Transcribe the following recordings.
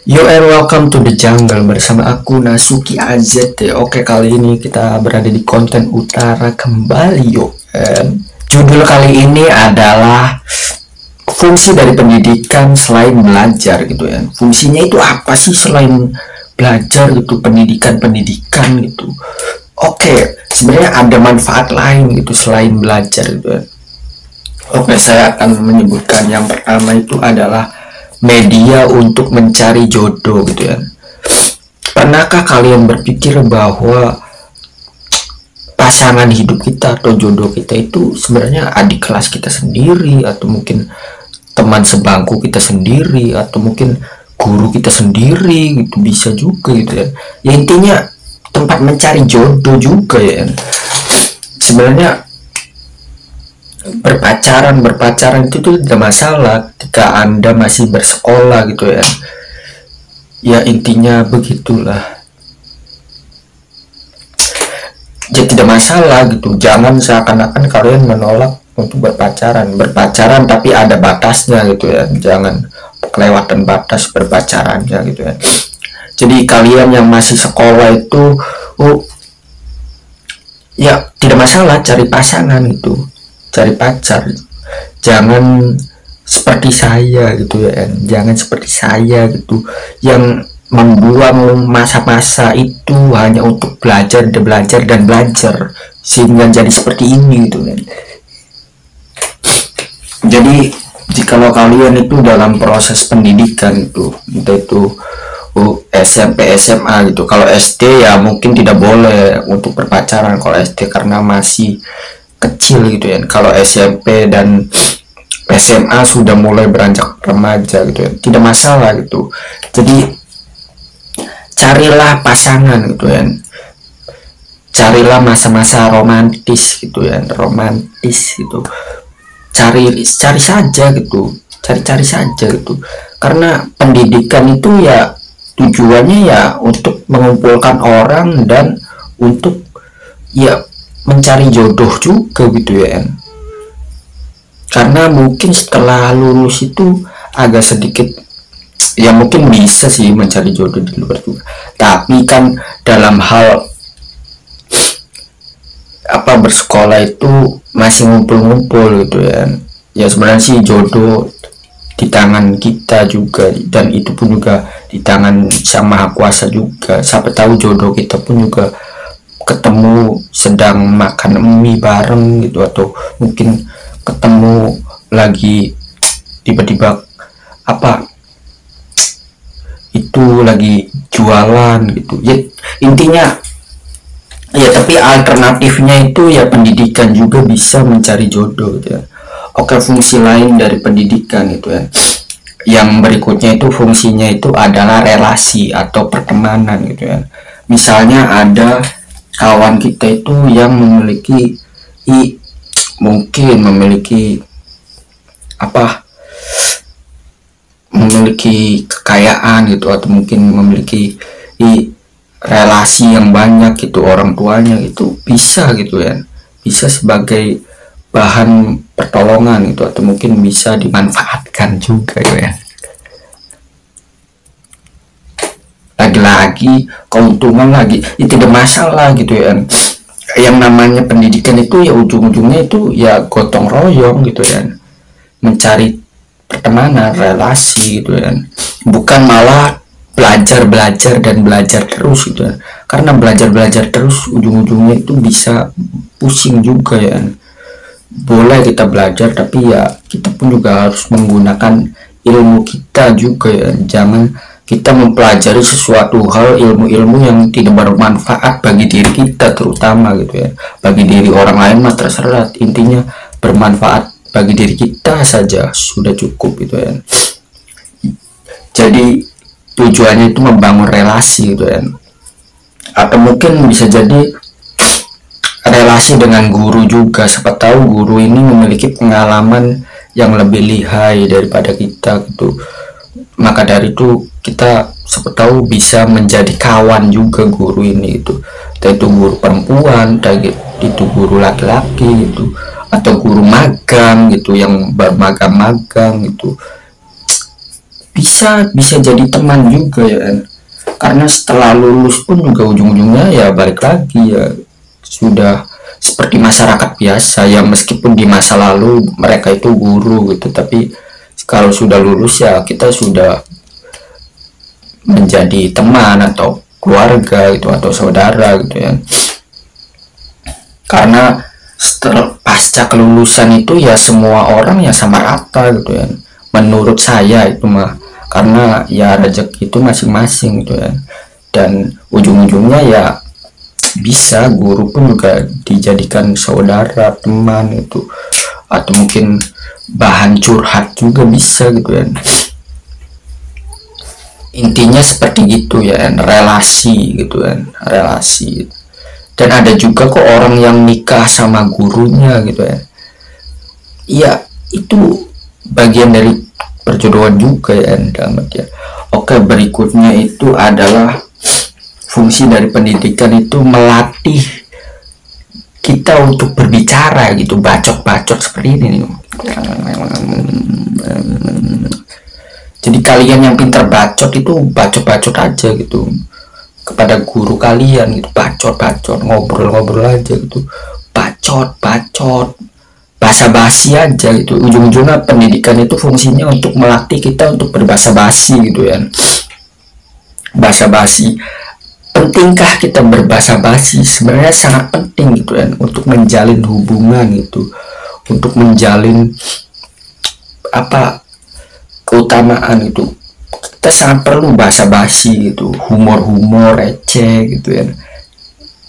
Yo and welcome to the jungle bersama aku Nasuki AZT. Oke, kali ini kita berada di konten utara kembali yo. Judul kali ini adalah fungsi dari pendidikan selain belajar gitu ya. Fungsinya itu apa sih selain belajar gitu, pendidikan gitu. Oke, sebenarnya ada manfaat lain gitu selain belajar gitu ya. Oke, saya akan menyebutkan yang pertama itu adalah media untuk mencari jodoh gitu ya. Pernahkah kalian berpikir bahwa pasangan hidup kita atau jodoh kita itu sebenarnya adik kelas kita sendiri, atau mungkin teman sebangku kita sendiri, atau mungkin guru kita sendiri gitu, bisa juga gitu ya. Ya intinya tempat mencari jodoh juga ya. Sebenarnya berpacaran itu tuh tidak masalah ketika Anda masih bersekolah gitu ya. Ya intinya begitulah. Jadi tidak masalah gitu. Jangan seakan-akan kalian menolak untuk berpacaran tapi ada batasnya gitu ya. Jangan kelewatan batas berpacarannya gitu ya. Jadi kalian yang masih sekolah itu ya tidak masalah cari pasangan gitu, cari pacar. Jangan seperti saya gitu ya, jangan seperti saya gitu yang membuang masa-masa itu hanya untuk belajar dan belajar sehingga jadi seperti ini gitu kan. Jadi jikalau kalian itu dalam proses pendidikan itu, entah itu SMP, SMA gitu. Kalau SD ya mungkin tidak boleh untuk berpacaran kalau SD karena masih kecil gitu ya. Kalau SMP dan SMA sudah mulai beranjak remaja gitu ya, tidak masalah gitu. Jadi carilah pasangan gitu ya, carilah masa-masa romantis gitu ya, romantis gitu. Cari saja gitu, cari saja gitu. Karena pendidikan itu ya tujuannya ya untuk mengumpulkan orang dan untuk ya mencari jodoh juga gitu ya. Karena mungkin setelah lulus itu agak sedikit ya mungkin bisa sih mencari jodoh di luar juga, tapi kan dalam hal bersekolah itu masih ngumpul-ngumpul gitu ya. Ya sebenarnya sih jodoh di tangan kita juga, dan itu pun juga di tangan Sang Maha Kuasa juga. Siapa tahu jodoh kita pun juga ketemu sedang makan mie bareng gitu, atau mungkin ketemu lagi tiba-tiba itu lagi jualan gitu ya. Intinya ya, tapi alternatifnya itu ya pendidikan juga bisa mencari jodoh gitu ya. Oke, fungsi lain dari pendidikan itu ya, yang berikutnya itu fungsinya itu adalah relasi atau pertemanan gitu ya. Misalnya ada kawan kita itu yang memiliki memiliki kekayaan gitu, atau mungkin memiliki relasi yang banyak gitu, orang tuanya itu bisa gitu ya, bisa sebagai bahan pertolongan gitu, atau mungkin bisa dimanfaatkan juga ya. Lagi-lagi keuntungan lagi itu tidak masalah gitu ya. Yang namanya pendidikan itu ya ujung-ujungnya itu ya gotong royong gitu ya, mencari pertemanan, relasi gitu ya, bukan malah belajar terus gitu ya. Karena belajar terus ujung-ujungnya itu bisa pusing juga ya. Boleh kita belajar tapi ya kita pun juga harus menggunakan ilmu kita juga ya. Jangan kita mempelajari sesuatu hal, ilmu-ilmu yang tidak bermanfaat bagi diri kita terutama gitu ya. Bagi diri orang lain mah terserah, intinya bermanfaat bagi diri kita saja sudah cukup gitu ya. Jadi tujuannya itu membangun relasi gitu ya. Atau mungkin bisa jadi relasi dengan guru juga. Siapa tahu guru ini memiliki pengalaman yang lebih lihai daripada kita gitu. Maka dari itu kita siapa tahu bisa menjadi kawan juga guru ini gitu. Entah itu guru perempuan, entah itu guru laki-laki gitu, atau guru magang gitu yang bermagang-magang gitu. bisa jadi teman juga ya kan, karena setelah lulus pun juga ujung-ujungnya ya balik lagi ya, sudah seperti masyarakat biasa ya, meskipun di masa lalu mereka itu guru gitu, tapi kalau sudah lulus ya kita sudah menjadi teman atau keluarga gitu atau saudara gitu ya. Karena setelah pasca kelulusan itu ya semua orang ya sama rata gitu ya, menurut saya itu mah, karena ya rezeki itu masing-masing gitu ya, dan ujung-ujungnya ya bisa guru pun juga dijadikan saudara, teman itu, atau mungkin bahan curhat juga bisa gitu ya. Intinya seperti gitu ya, relasi gitu kan, relasi. Dan ada juga kok orang yang nikah sama gurunya gitu ya, iya itu bagian dari perjodohan juga ya dalam ya. Oke, berikutnya itu adalah fungsi dari pendidikan itu melatih kita untuk berbicara gitu, bacot-bacot seperti ini nih. Jadi kalian yang pintar bacot itu bacot-bacot aja gitu kepada guru kalian gitu, bacot-bacot, ngobrol-ngobrol aja gitu, bacot-bacot, basa-basi aja gitu. Ujung-ujungnya pendidikan itu fungsinya untuk melatih kita untuk berbahasa basi gitu ya. Basa-basi, pentingkah kita berbahasa basi? Sebenarnya sangat penting gitu kan, untuk menjalin hubungan gitu, untuk menjalin apa, keutamaan itu. Kita sangat perlu bahasa basi gitu, humor-humor receh gitu ya,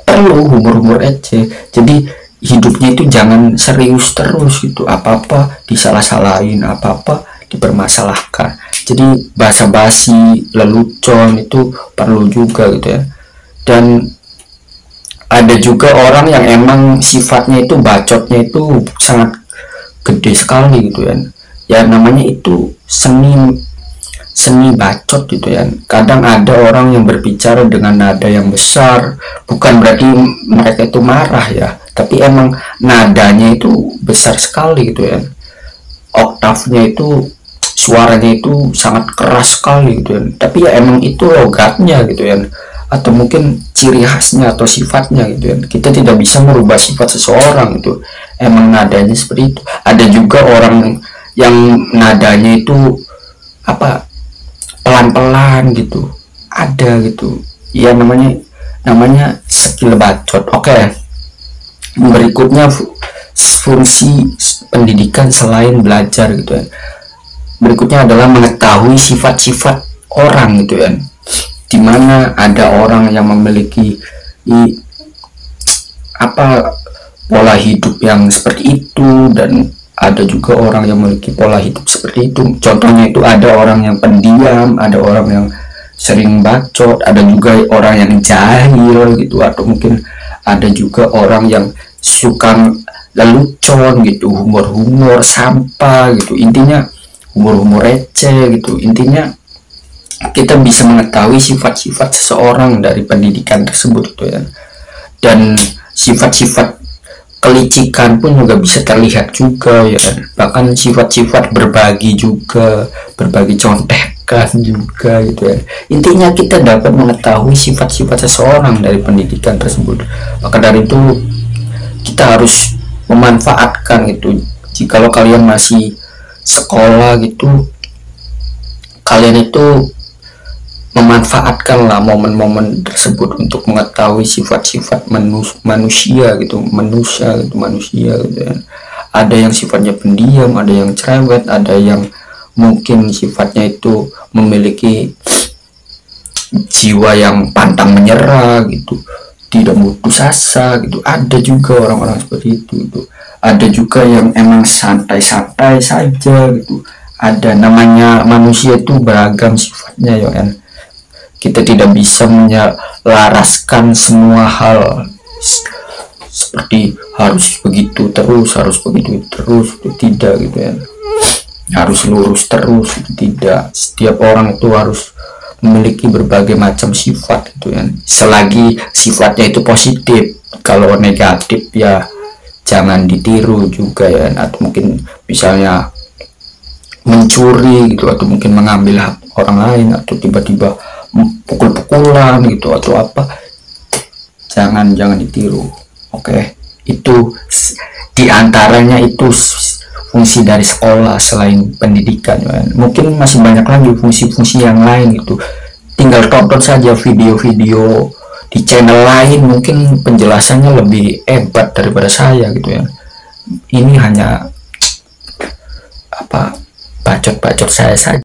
perlu humor-humor receh. Jadi hidupnya itu jangan serius terus gitu, apa-apa disalah-salahin, apa-apa dipermasalahkan. Jadi bahasa basi, lelucon itu perlu juga gitu ya. Dan ada juga orang yang emang sifatnya itu bacotnya itu sangat gede sekali gitu ya, ya namanya itu seni bacot gitu ya. Kadang ada orang yang berbicara dengan nada yang besar, bukan berarti mereka itu marah ya, tapi emang nadanya itu besar sekali gitu ya, oktavnya itu, suaranya itu sangat keras sekali gitu ya, tapi ya emang itu logatnya gitu ya, atau mungkin ciri khasnya atau sifatnya gitu ya. Kita tidak bisa merubah sifat seseorang itu, emang nadanya seperti itu. Ada juga orang yang nadanya itu apa, pelan-pelan gitu, ada gitu ya, namanya skill bacot. Oke, berikutnya fungsi pendidikan selain belajar gitu ya, berikutnya adalah mengetahui sifat-sifat orang gitu ya, dimana ada orang yang memiliki apa, pola hidup yang seperti itu, dan ada juga orang yang memiliki pola hidup seperti itu. Contohnya itu ada orang yang pendiam, ada orang yang sering bacot, ada juga orang yang jahil gitu, atau mungkin ada juga orang yang suka lelucon gitu, humor-humor sampah gitu, intinya humor-humor receh gitu. Intinya kita bisa mengetahui sifat-sifat seseorang dari pendidikan tersebut gitu ya. Dan sifat-sifat kelicikan pun juga bisa terlihat juga ya kan, bahkan sifat-sifat berbagi juga, berbagi contekan juga gitu ya. Intinya kita dapat mengetahui sifat-sifat seseorang dari pendidikan tersebut. Maka dari itu kita harus memanfaatkan itu. Jikalau kalian masih sekolah gitu, kalian itu memanfaatkanlah momen-momen tersebut untuk mengetahui sifat-sifat manusia gitu, manusia gitu ya. Ada yang sifatnya pendiam, ada yang cerewet, ada yang mungkin sifatnya itu memiliki jiwa yang pantang menyerah gitu, tidak putus asa gitu. Ada juga orang-orang seperti itu gitu. Ada juga yang emang santai-santai saja gitu. Ada, namanya manusia itu beragam sifatnya ya kan. Kita tidak bisa menyelaraskan semua hal seperti harus begitu terus, harus begitu terus, itu tidak gitu ya, harus lurus terus, itu tidak. Setiap orang itu harus memiliki berbagai macam sifat gitu ya, selagi sifatnya itu positif. Kalau negatif ya jangan ditiru juga ya, atau mungkin misalnya mencuri gitu, atau mungkin mengambil hak orang lain, atau tiba-tiba pukul-pukulan gitu atau apa, jangan ditiru. Oke, itu diantaranya itu fungsi dari sekolah selain pendidikan ya. Mungkin masih banyak lagi fungsi-fungsi yang lain gitu, tinggal tonton saja video-video di channel lain, mungkin penjelasannya lebih hebat daripada saya gitu ya. Ini hanya apa, bacot-bacot saya saja.